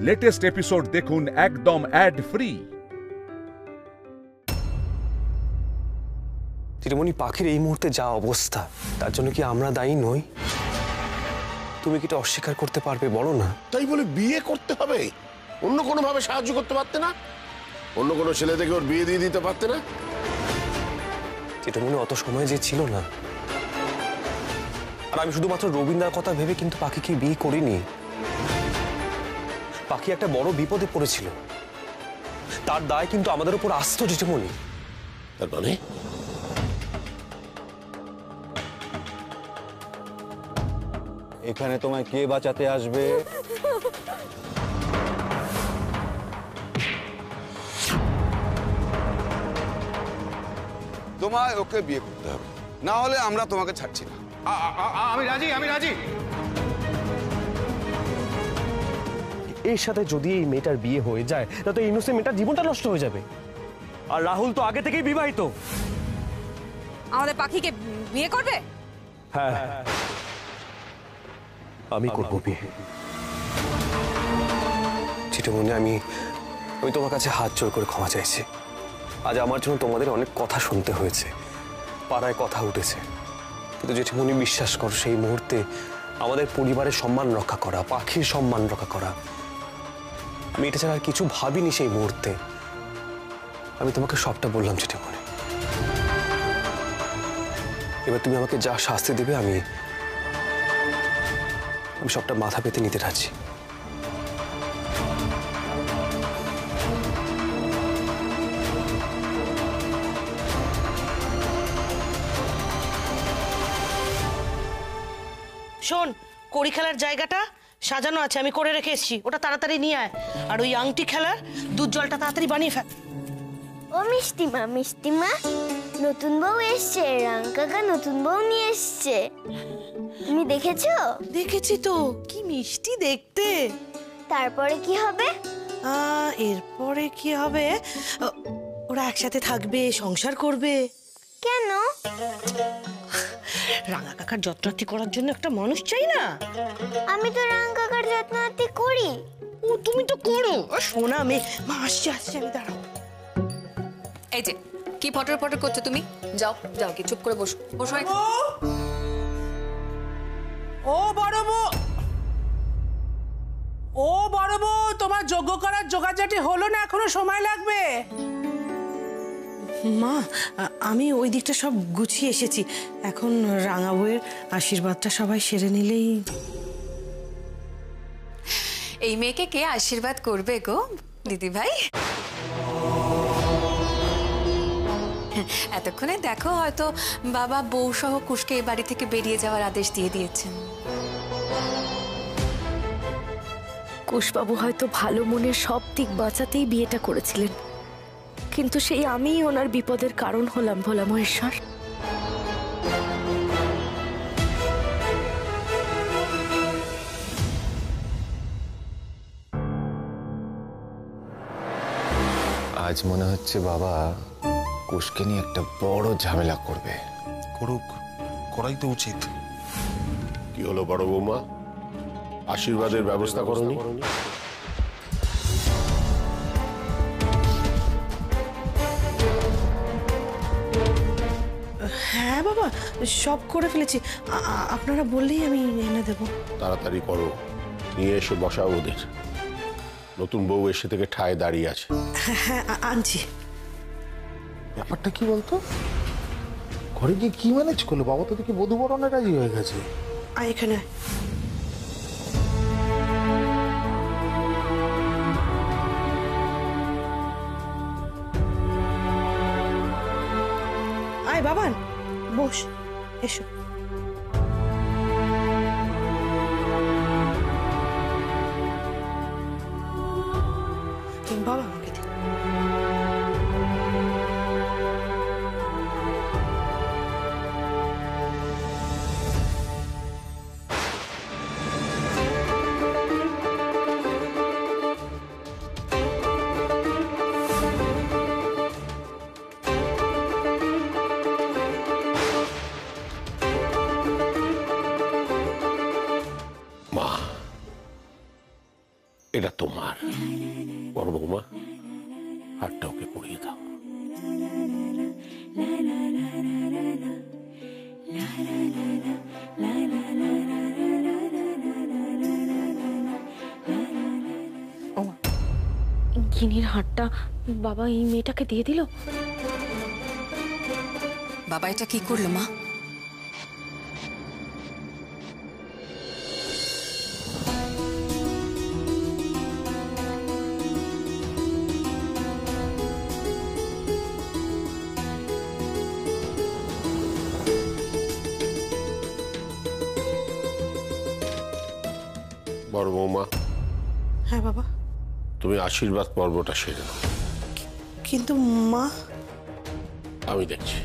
Latest episode দেখুন একদম add free. চিরমণি, পাখির এই মুহূর্তে যা অবস্থা তার জন্য কি আমরা দায়ী নই? তুমি কি এটা অস্বীকার করতে পারবে? বলো না। তাই বলে বিয়ে করতে হবে? অন্য কোনো ভাবে সাহায্য করতে পারতে না? অন্য কোনো ছেলে থেকে ওর বিয়ে দিয়ে দিতে পারতে না? চিরমণি, অত সময় যে ছিল না। আর আমি শুধুমাত্র রবীন্দ্রার কথা ভেবে কিন্তু পাখিকে বিয়ে করিনি। পাখি একটা বড় বিপদে পড়েছিল, তার দায় কিন্তু আমাদের উপর আসতো। চিরমণি, তার মানে এখানে তোমায় কে বাঁচাতে আসবে? তোমায় ওকে বিয়ে করতে হবে, না হলে আমরা তোমাকে ছাড়ছি না। আমি রাজি, আমি রাজি। এর সাথে যদি এই মেয়েটার বিয়ে হয়ে যায় তাহলে ইনোসেন্ট মেয়েটার জীবনটা নষ্ট হয়ে যাবে। আর রাহুল তো আগে থেকেই বিবাহিত। আমাদের পাখিকে বিয়ে করবে? হ্যাঁ, আমি করব বিয়ে। চিঠমনি, আমি তোমার কাছে হাত জোর করে ক্ষমা চাইছি। আজ আমার জন্য তোমাদের অনেক কথা শুনতে হয়েছে, পাড়ায় কথা উঠেছে, কিন্তু জেঠিমণি বিশ্বাস কর, সেই মুহূর্তে আমাদের পরিবারের সম্মান রক্ষা করা, পাখির সম্মান রক্ষা করা, আমি এটা ছাড়া আর কিছু ভাবিনি সেই মুহূর্তে। আমি তোমাকে সবটা বললাম জেঠিমণি। এবার তুমি আমাকে যা শাস্তি দেবে আমি সবটা মাথা পেতে নিতে রাজি। শোন, কড়ি খেলার জায়গাটা সাজানো আছে, আমি করে রেখে এসেছি, ওটা তাড়াতাড়ি নিয়ে আয়। আর ওই আংটি খেলার দুধ জলটা তাড়াতাড়ি বানিয়ে ফেল। ও মিষ্টিমা, মিষ্টিমা, নতুন বউ এসছে, রাং কাকা নতুন বউ নিয়ে এসছে। তুমি দেখেছো? দেখেছি তো, কি মিষ্টি দেখতে। তারপরে কি হবে? এরপরে কি হবে? ওরা একসাথে থাকবে, সংসার করবে। কেন? রাঙা কাকার যত্নার্থী করার জন্য একটা মানুষ চাই না? আমি তো রাং কাকার যত্নার্থী করি। ও, তুমি তো করো। শোনা মেয়ে, মা আসছে আসছে, আমি দাঁড়াও। এই যে কি পটর পটর করছো তুমি? যাও যাও, কি চুপ করে বসো, বসো। ও বড় বউ, ও বড় বউ, তোমার যোগ্য করার জোগাড়জাটি হলো না, এখনো সময় লাগবে। মা, আমি ওই দিকটা সব গুছিয়ে এসেছি, এখন রাঙা বউয়ের আশীর্বাদটা সবাই সেরে নিলেই। এই মেয়েকে কে আশীর্বাদ করবে গো দিদি ভাই? এতক্ষণে দেখো হয়তো বাবা বউ সহ কুশকে এই বাড়ি থেকে বেরিয়ে যাওয়ার আদেশ দিয়ে দিয়েছেন। কুশবাবু হয়তো ভালো মনের সব দিক বাঁচাতেই বিয়েটা করেছিলেন, কিন্তু সেই আমিই ওনার বিপদের কারণ হলাম। ভোলা মহেশ্বর, আজ মনে হচ্ছে বাবা কুশকে নিয়ে একটা বড় ঝামেলা করবে। করুক, করাই তো উচিত। কি হলো বড় বৌমা, আশীর্বাদের ব্যবস্থা করনি? হ্যাঁ বাবা, সব করে ফেলেছি, আপনারা বললেই আমি এনে দেব। তাড়াতাড়ি করো, নিয়ে এসে বসাও ওদের। নতুন বউ এসে থেকে ঠায় দাঁড়িয়ে আছে। হ্যাঁ, আনছি। ব্যাপারটা কি বলতো, ঘরে গিয়ে কি ম্যানেজ করলো? বাবা তো দেখি বধূ বরণে রাজি হয়ে গেছে। এখানে আয় বাবান, বস, এসো। বাবা আমাকে দিন। এটা তোমার। বড় বৌমা, হাতটা ওকে পরিয়ে দাও। গিনির হারটা বাবা এই মেয়েটাকে দিয়ে দিল। বাবা এটা কি করলো মা? বড় বৌমা, হ্যাঁ বাবা। তুমি আশীর্বাদ পর্বটা সেরে নাও। কিন্তু মা, আমি দেখছি।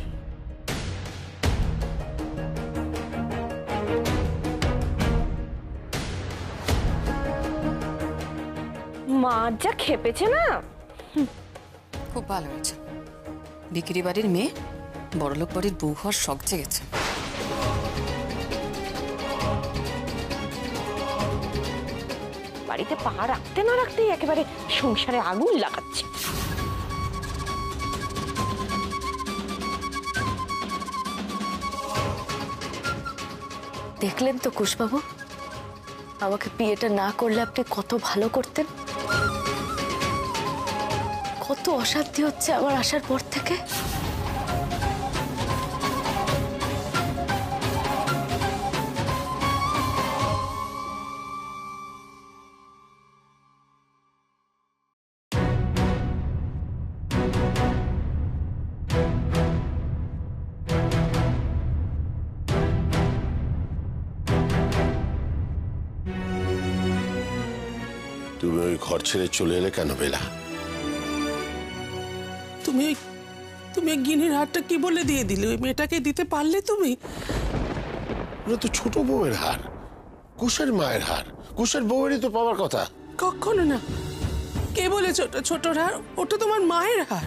মা যা খেপেছে না। খুব ভালো হয়েছে, বিক্রি বাড়ির মেয়ে বড়লোক বাড়ির বউ হওয়ার শখ জেগেছে। বাড়িতে পা রাখতে না রাখতেই একেবারে সংসারে আগুন লাগাচ্ছে। দেখলেন তো কুশবাবু, আমাকে বিয়েটা না করলে আপনি কত ভালো করতেন। কত অশান্তি হচ্ছে আমার আসার পর থেকে। তুমি ওই ঘর ছেড়ে চলে এলে কেন বেলা? তুমি গিনির হারটা কি বলে দিয়ে দিলে? ওই মেয়েটাকে দিতে পারলে তুমি? ওটা তো ছোট বউয়ের হার, কুশের মায়ের হার। কুশের বউয়েরই তো পাওয়ার কথা। কখনো না। কে বলেছে ওটা ছোটর হার? ওটা তোমার মায়ের হার।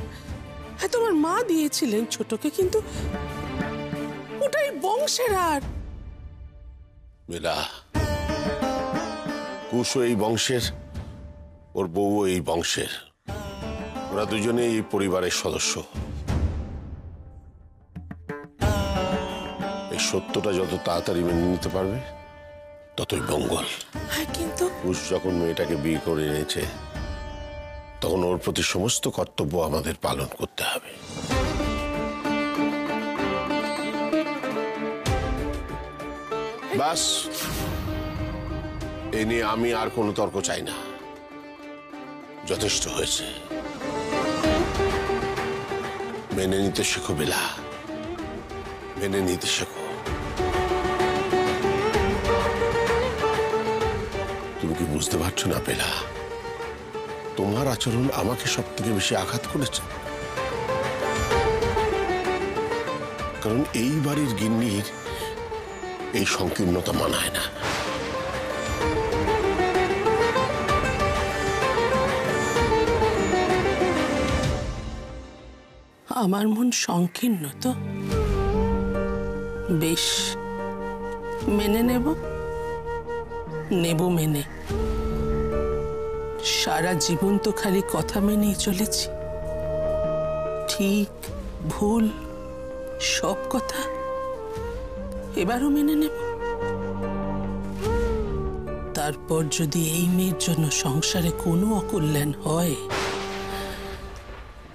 হ্যাঁ, তোমার মা দিয়েছিলেন ছোটকে, কিন্তু ওটাই বংশের হার। বেলা, কুশও এই বংশের, ওর বউও এই বংশের। ওরা দুজনেই এই পরিবারের সদস্য। এই সত্যটা যত তাড়াতাড়ি মেনে নিতে পারবে ততই মঙ্গল। হ্যাঁ, কিন্তু কুশ যখন মেয়েটাকে বিয়ে করে এনেছে তখন ওর প্রতি সমস্ত কর্তব্য আমাদের পালন করতে হবে। বাস, এ নিয়ে আমি আর কোনো তর্ক চাই না। যথেষ্ট হয়েছে। মেনে নিতে শেখো বেলা, মেনে নিতে শেখো। তুমি কি বুঝতে পারছো না বেলা? তোমার আচরণ আমাকে সব থেকে বেশি আঘাত করেছে। কারণ এই বাড়ির গিন্নির এই সংকীর্ণতা মানায় না। আমার মন সংকীর্ণ তো? বেশ, মেনে নেব মেনে। সারা জীবন তো খালি কথা মেনেই চলেছি। ঠিক ভুল সব কথা এবারও মেনে নেব। তারপর যদি এই মেয়ের জন্য সংসারে কোনো অকল্যাণ হয়,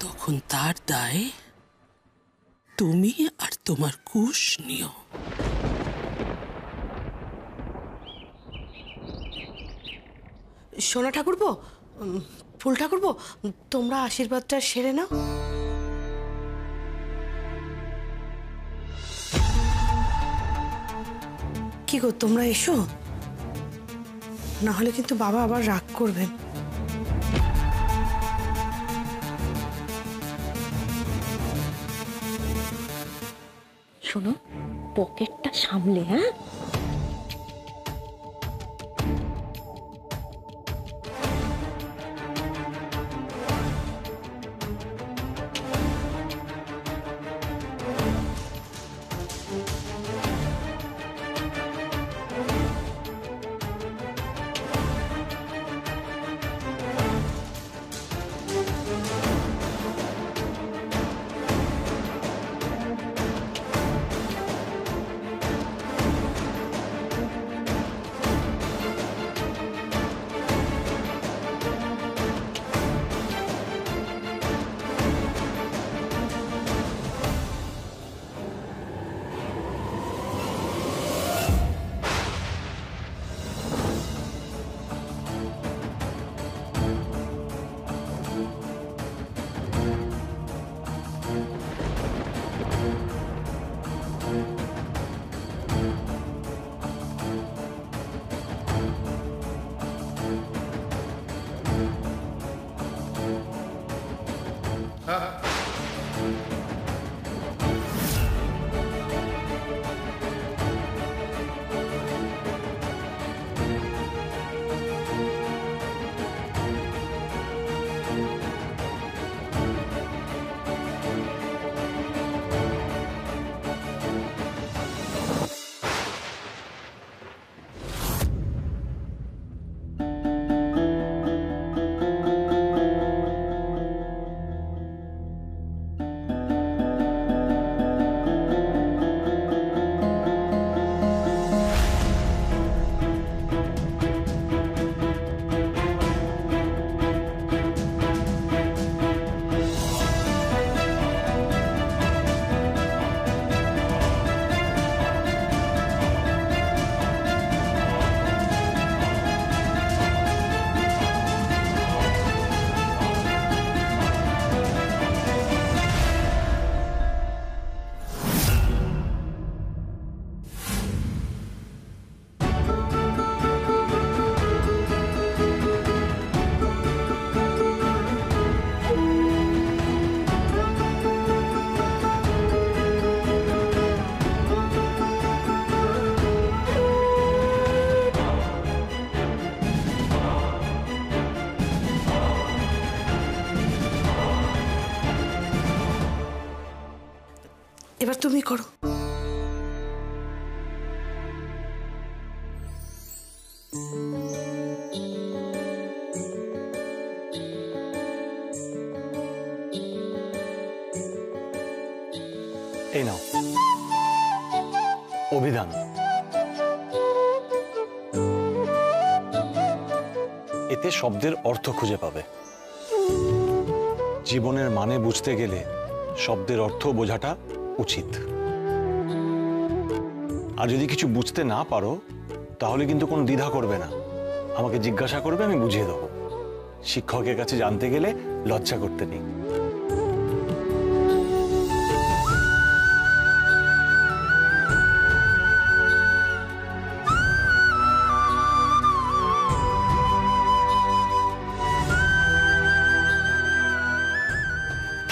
তখন তার দায় তুমি আর তোমার কুশ নিও। সোনা ঠাকুরপো, ফুল ঠাকুরপো, তোমরা আশীর্বাদটা সেরে নাও। কি গো, তোমরা এসো, না হলে কিন্তু বাবা আবার রাগ করবেন। শোনো, পকেটটা সামলে। হ্যাঁ, এবার তুমি করো। এই নাও অভিধান। এতে শব্দের অর্থ খুঁজে পাবে। জীবনের মানে বুঝতে গেলে শব্দের অর্থ বোঝাটা উচিত। আর যদি কিছু বুঝতে না পারো তাহলে কিন্তু কোনো দ্বিধা করবে না, আমাকে জিজ্ঞাসা করবে, আমি বুঝিয়ে দেবো। শিক্ষকের কাছে জানতে গেলে লজ্জা করতে নেই।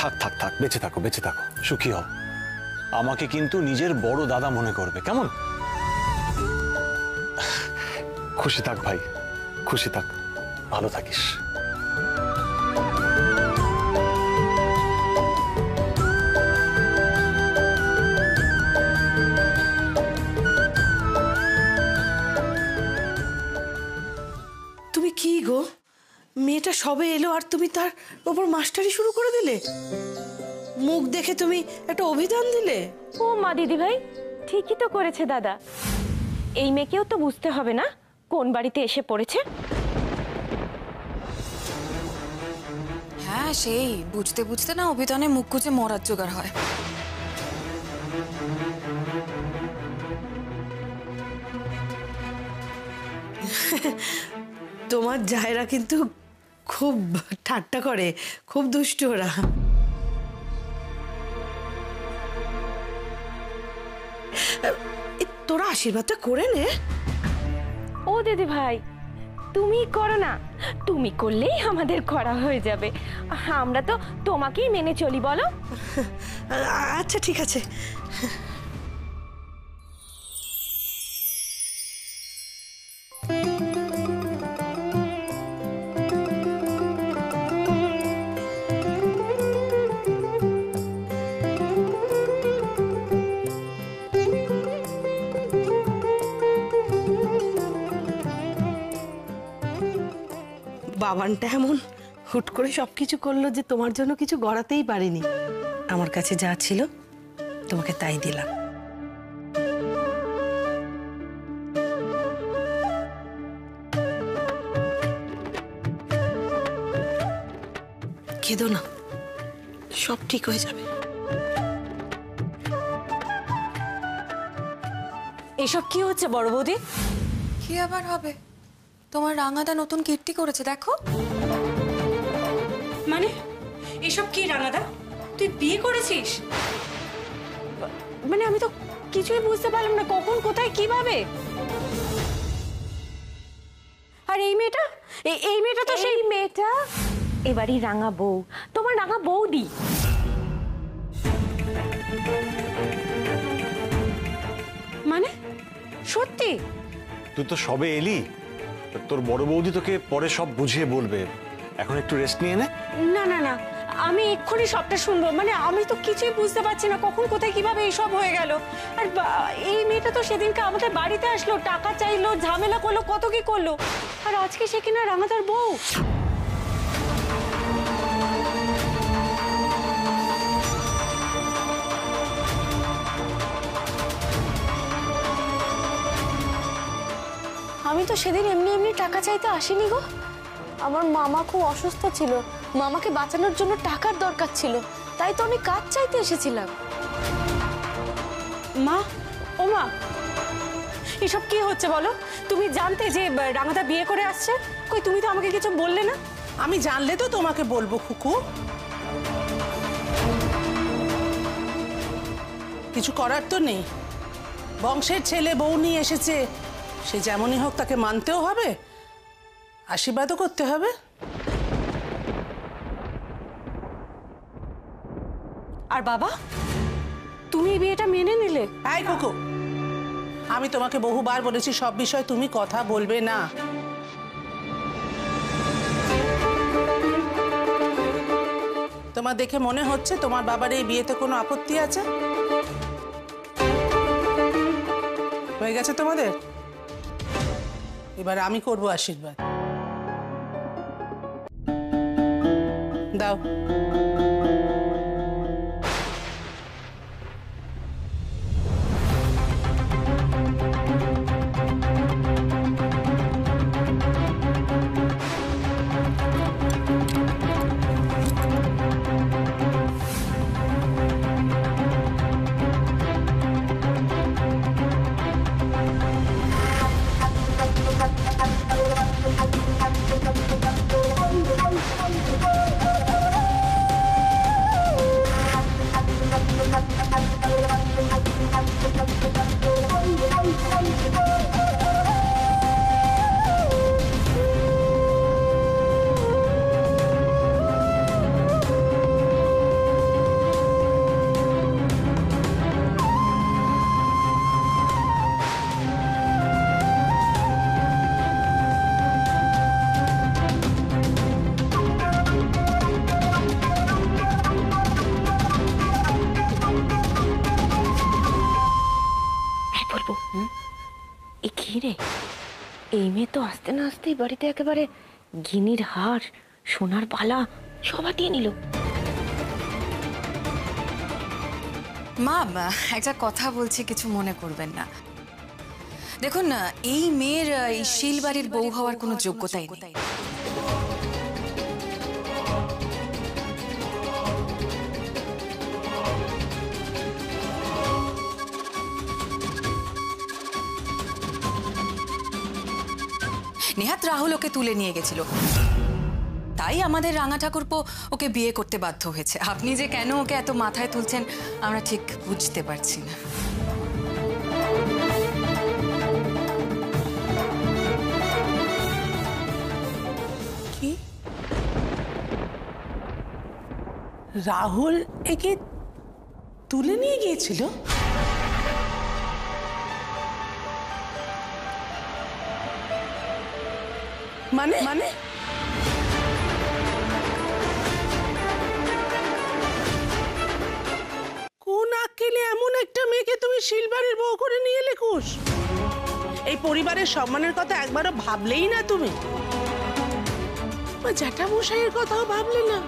থাক থাক থাক, বেঁচে থাকো, বেঁচে থাকো, সুখী হও। আমাকে কিন্তু নিজের বড় দাদা মনে করবে, কেমন? খুশি থাক ভাই, খুশি থাক, ভালো থাকিস। তুমি কি গো, মেয়েটা সবে এলো আর তুমি তার ওপর মাস্টারি শুরু করে দিলে? মুখ দেখে তুমি একটা অভিধান দিলে? ও মা দিদি ভাই, ঠিকই তো করেছে দাদা। এই মেয়েকেও তো বুঝতে হবে না কোন বাড়িতে এসে পড়েছে। হ্যাঁ, সেই বুঝতে বুঝতে না অভিধানে মুখ গুজে মরার জোগাড় হয়। তোমার জায়রা কিন্তু খুব ঠাট্টা করে, খুব দুষ্ট ওরা। তোরা আশীর্বাদটা করে নে। ও দিদি ভাই, তুমি করো না, তুমি করলেই আমাদের করা হয়ে যাবে। আমরা তো তোমাকেই মেনে চলি, বলো? আচ্ছা ঠিক আছে। বাবানটা এমন হুট করে সবকিছু করলো যে তোমার জন্য কিছু গড়াতেই পারিনি। আমার কাছে যা ছিল তোমাকে তাই দিলাম। কেঁদো না, সব ঠিক হয়ে যাবে। এসব কি হচ্ছে বড় বৌদি? কি আবার হবে? তোমার রাঙাদা নতুন কীর্তি করেছে, দেখো। মানে এসব কি রাঙাদা? তুই বিয়ে করেছিস? মানে আমি তো কিছুই বুঝতে পারলাম না, কখন, কোথায়, কিভাবে? আর এই মেয়েটা, এই মেয়েটা তো সেই মেয়েটা এবারই রাঙা বউ, তোমার রাঙা বৌদি। মানে সত্যি? তুই তো সবে এলি, তোর বড় বৌদি তোকে পরে সব বুঝিয়ে বলবে, এখন একটু রেস্ট নিয়ে নে। না না না, আমি এক্ষুনি সবটা শুনবো। মানে আমি তো কিছুই বুঝতে পারছি না কখন, কোথায়, কিভাবে এইসব হয়ে গেল। আর এই মেয়েটা তো সেদিনকে আমাদের বাড়িতে আসলো, টাকা চাইলো, ঝামেলা করলো, কত কি করলো, আর আজকে সে কিনা রাঙাদার বউ। আমি তো সেদিন এমনি এমনি টাকা চাইতে আসিনি গো। আমার মামা খুব অসুস্থ ছিল, মামাকে বাঁচানোর জন্য টাকার দরকার ছিল, তাই তো আমি কাজ চাইতে এসেছিলাম। মা, ও মা, এসব কি হচ্ছে বলো? তুমি জানতে যে রাঙাদা বিয়ে করে আসছে? কই, তুমি তো আমাকে কিছু বললে না। আমি জানলে তো তোমাকে বলবো খুকু। কিছু করার তো নেই, বংশের ছেলে বউ নিয়ে এসেছে, সে যেমনই হোক তাকে মানতেও হবে, আশীর্বাদও করতে হবে। আর বাবা, তুমি এই বিয়েটা মেনে নিলে? এই খুকু, আমি তোমাকে বহুবার বলেছি সব বিষয়ে তুমি কথা বলবে না। তোমার দেখে মনে হচ্ছে তোমার বাবার এই বিয়েতে কোনো আপত্তি আছে? হয়ে গেছে তোমাদের? এবার আমি করব আশীর্বাদ। দাও। এই মেয়ে তো আসতে না আসতেই বাড়িতে একেবারে গিনির হার, সোনার বালা সব হাতিয়ে নিল। মা, একটা কথা বলছি, কিছু মনে করবেন না। দেখুন না, এই মেয়ের এই শিলবাড়ির বউ হওয়ার কোনো যোগ্যতাই নেই। নেহাত রাহুল ওকে তুলে নিয়ে গেছিল, তাই আমাদের রাঙা ঠাকুরপো ওকে বিয়ে করতে বাধ্য হয়েছে। আপনি যে কেন ওকে এত মাথায় তুলছেন আমরা ঠিক বুঝতে পারছি না। কি রাহুল একে তুলে নিয়ে গিয়েছিল? মানে মানে কোন আক্কেলে এমন একটা মেয়েকে তুমি শিলবাড়ির বউ করে নিয়ে এলে কুশ? এই পরিবারের সম্মানের কথা একবারও ভাবলেই না তুমি? জ্যাঠামশাইয়ের কথাও ভাবলে না?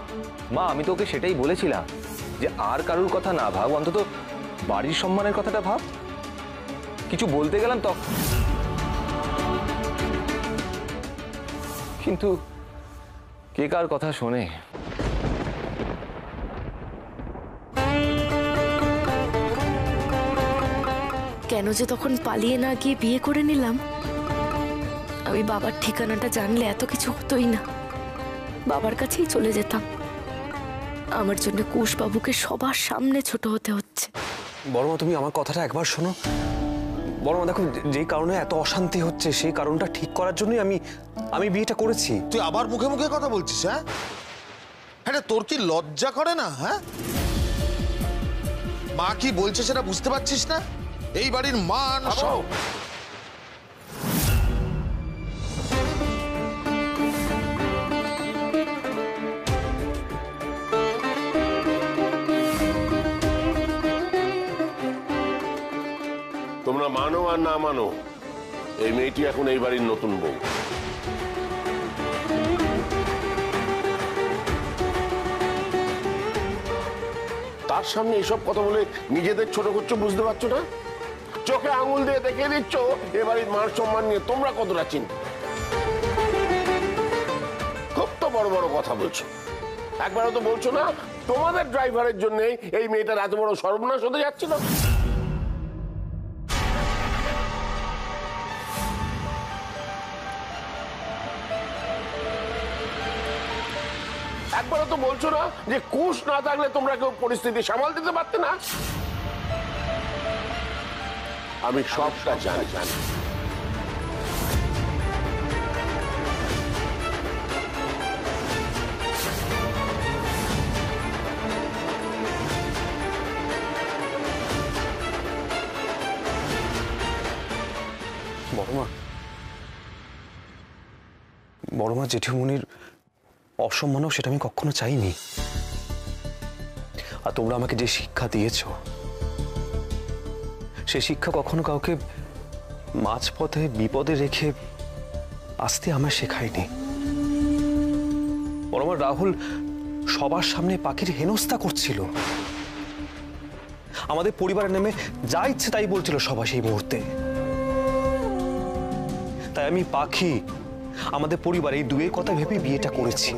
মা, আমি তো ওকে সেটাই বলেছিলাম যে আর কারুর কথা না ভাব, অন্তত বাড়ির সম্মানের কথাটা ভাব। কিছু বলতে গেলাম তখন, কিন্তু কে কার কথা শোনে? কেন যে তখন পালিয়ে না গিয়ে বিয়ে করে নিলাম। আমি বাবার ঠিকানাটা জানলে এত কিছু হতোই না, বাবার কাছেই চলে যেতাম। আমার জন্য কুশ বাবুকে সবার সামনে ছোট হতে হচ্ছে। বড়মা, তুমি আমার কথাটা একবার শোনো। বড়মা দেখো, যে কারণে এত অশান্তি হচ্ছে সেই কারণটা ঠিক করার জন্যই আমি বিয়েটা করেছি। তুই আবার মুখে মুখে কথা বলছিস? হ্যাঁ হ্যাঁ, তোর কি লজ্জা করে না? হ্যাঁ, মা কি বলছে সেটা বুঝতে পারছিস না? এই বাড়ির মান সব। তোমরা মানো আর না মানো, এই মেয়েটি এখন এই বাড়ির নতুন বউ। তার সামনে এসব কথা বলে নিজেদের ছোট করছো, বুঝতে পারছো না? চোখে আঙুল দিয়ে দেখিয়ে দিচ্ছ এ বাড়ির মান সম্মান নিয়ে তোমরা কতটা চিন্তা। খুব তো বড় বড় কথা বলছো, একবারও তো বলছো না তোমাদের ড্রাইভারের জন্য এই মেয়েটার এত বড় সর্বনাশ হতে যাচ্ছিল। একবারও তো বলছো না যে কুশ না থাকলে তোমরা কেউ পরিস্থিতি সামাল দিতে পারতে না? আমি সবটা জানি। বড়মা জেঠিমনির অসম্মান সেটা আমি কখনো চাইনি। আর তোমরা আমাকে যে শিক্ষা দিয়েছ, সে শিক্ষা কখনো কাউকে মাঝপথে বিপদে রেখে আসতে আমায় শেখায়নি। বরং রাহুল সবার সামনে পাখির হেনস্থা করছিল, আমাদের পরিবারের নামে যা ইচ্ছে তাই বলছিল সবাই সেই মুহূর্তে। তাই আমি পাখি, আমাদের পরিবার এই দুয়ের কথা ভেবে বিয়েটা করেছি।